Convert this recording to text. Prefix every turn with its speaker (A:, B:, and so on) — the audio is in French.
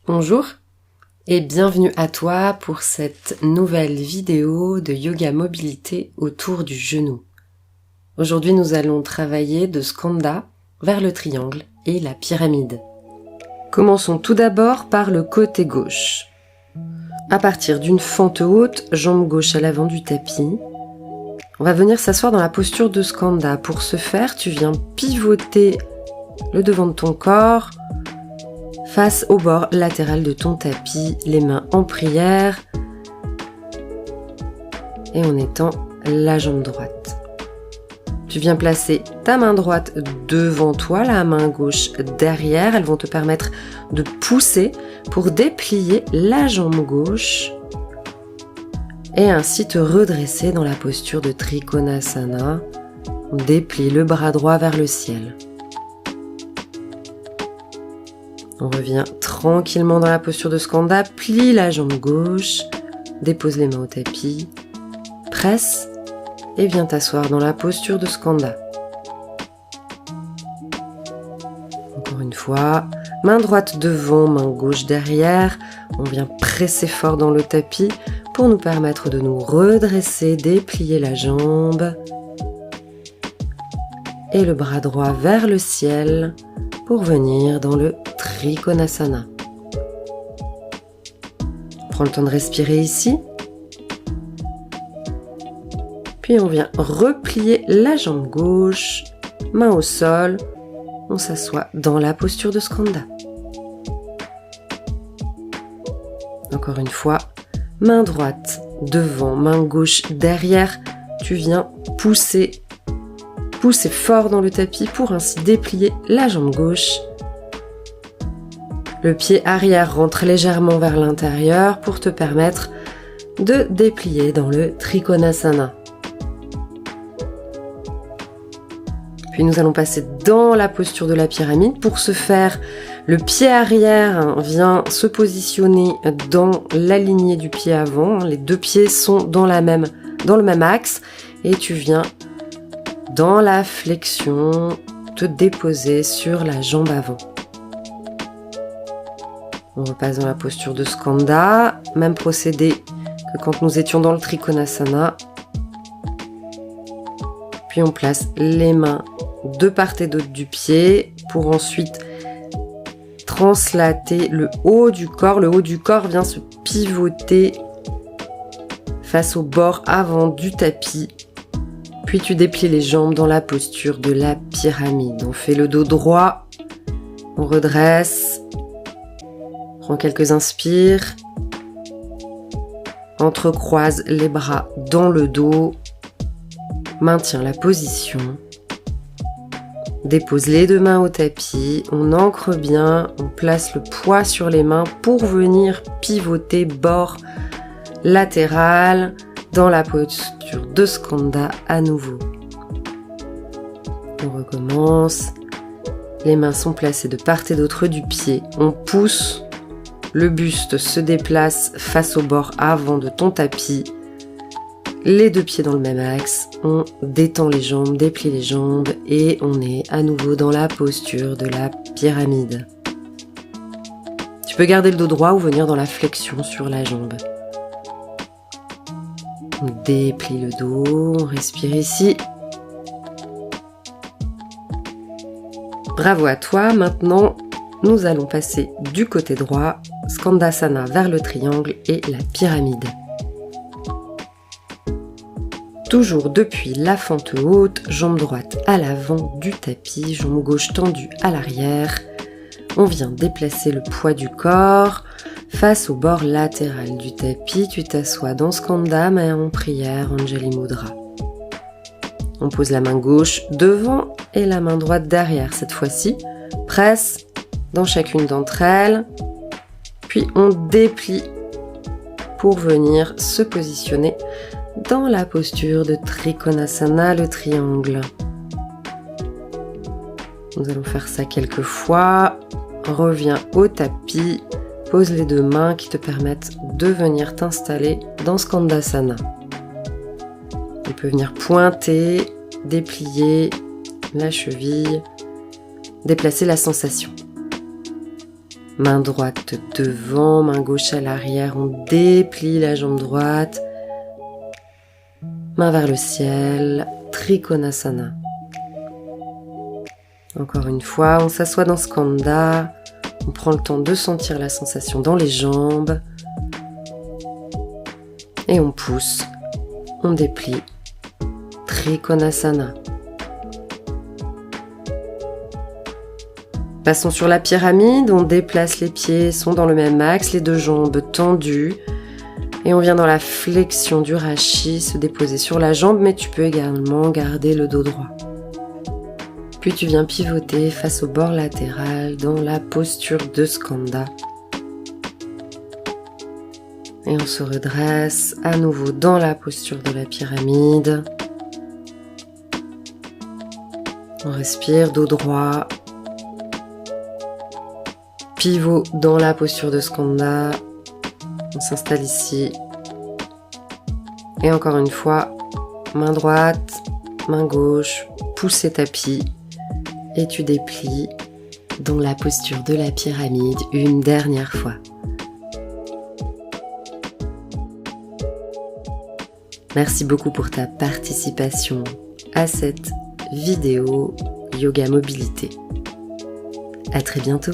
A: Bonjour et bienvenue à toi pour cette nouvelle vidéo de yoga mobilité autour du genou. Aujourd'hui nous allons travailler de skanda vers le triangle et la pyramide. Commençons tout d'abord par le côté gauche. À partir d'une fente haute, jambe gauche à l'avant du tapis, on va venir s'asseoir dans la posture de skanda. Pour ce faire, tu viens pivoter le devant de ton corps face au bord latéral de ton tapis, les mains en prière et en étend la jambe droite. Tu viens placer ta main droite devant toi, la main gauche derrière. Elles vont te permettre de pousser pour déplier la jambe gauche et ainsi te redresser dans la posture de Trikonasana. On déplie le bras droit vers le ciel. On revient tranquillement dans la posture de skanda, plie la jambe gauche, dépose les mains au tapis, presse et viens t'asseoir dans la posture de skanda. Encore une fois, main droite devant, main gauche derrière, on vient presser fort dans le tapis pour nous permettre de nous redresser, déplier la jambe et le bras droit vers le ciel pour venir dans le Trikonasana. Prends le temps de respirer ici. Puis on vient replier la jambe gauche, main au sol. On s'assoit dans la posture de skanda. Encore une fois, main droite devant, main gauche derrière. Tu viens pousser fort dans le tapis pour ainsi déplier la jambe gauche. Le pied arrière rentre légèrement vers l'intérieur pour te permettre de déplier dans le Trikonasana. Puis nous allons passer dans la posture de la pyramide. Pour ce faire, le pied arrière vient se positionner dans la lignée du pied avant. Les deux pieds sont dans le même axe et tu viens dans la flexion te déposer sur la jambe avant. On repasse dans la posture de skanda, même procédé que quand nous étions dans le Trikonasana. Puis on place les mains de part et d'autre du pied pour ensuite translater le haut du corps. Le haut du corps vient se pivoter face au bord avant du tapis. Puis tu déplies les jambes dans la posture de la pyramide. On fait le dos droit, on redresse. Prends quelques inspires, entrecroise les bras dans le dos, maintiens la position, dépose les deux mains au tapis, on ancre bien, on place le poids sur les mains pour venir pivoter bord latéral dans la posture de skanda à nouveau. On recommence, les mains sont placées de part et d'autre du pied, on pousse. Le buste se déplace face au bord avant de ton tapis. Les deux pieds dans le même axe. On détend les jambes, déplie les jambes et on est à nouveau dans la posture de la pyramide. Tu peux garder le dos droit ou venir dans la flexion sur la jambe. On déplie le dos, on respire ici. Bravo à toi, maintenant nous allons passer du côté droit, Skandasana vers le triangle et la pyramide. Toujours depuis la fente haute, jambe droite à l'avant du tapis, jambe gauche tendue à l'arrière. On vient déplacer le poids du corps face au bord latéral du tapis. Tu t'assois dans Skanda, main en prière, Anjali Mudra. On pose la main gauche devant et la main droite derrière cette fois-ci. Presse dans chacune d'entre elles, puis on déplie pour venir se positionner dans la posture de Trikonasana, le triangle. Nous allons faire ça quelques fois. Reviens au tapis, pose les deux mains qui te permettent de venir t'installer dans Skandasana. Tu peux venir pointer, déplier la cheville, déplacer la sensation. Main droite devant, main gauche à l'arrière, on déplie la jambe droite. Main vers le ciel, Trikonasana. Encore une fois, on s'assoit dans Skandha, on prend le temps de sentir la sensation dans les jambes et on pousse, on déplie, Trikonasana. Passons sur la pyramide, on déplace les pieds, sont dans le même axe, les deux jambes tendues. Et on vient dans la flexion du rachis, se déposer sur la jambe, mais tu peux également garder le dos droit. Puis tu viens pivoter face au bord latéral dans la posture de Skandha. Et on se redresse à nouveau dans la posture de la pyramide. On respire, dos droit. Pivot dans la posture de Skandha. On s'installe ici. Et encore une fois, main droite, main gauche, poussez tapis. Et tu déplies dans la posture de la pyramide une dernière fois. Merci beaucoup pour ta participation à cette vidéo Yoga Mobilité. À très bientôt.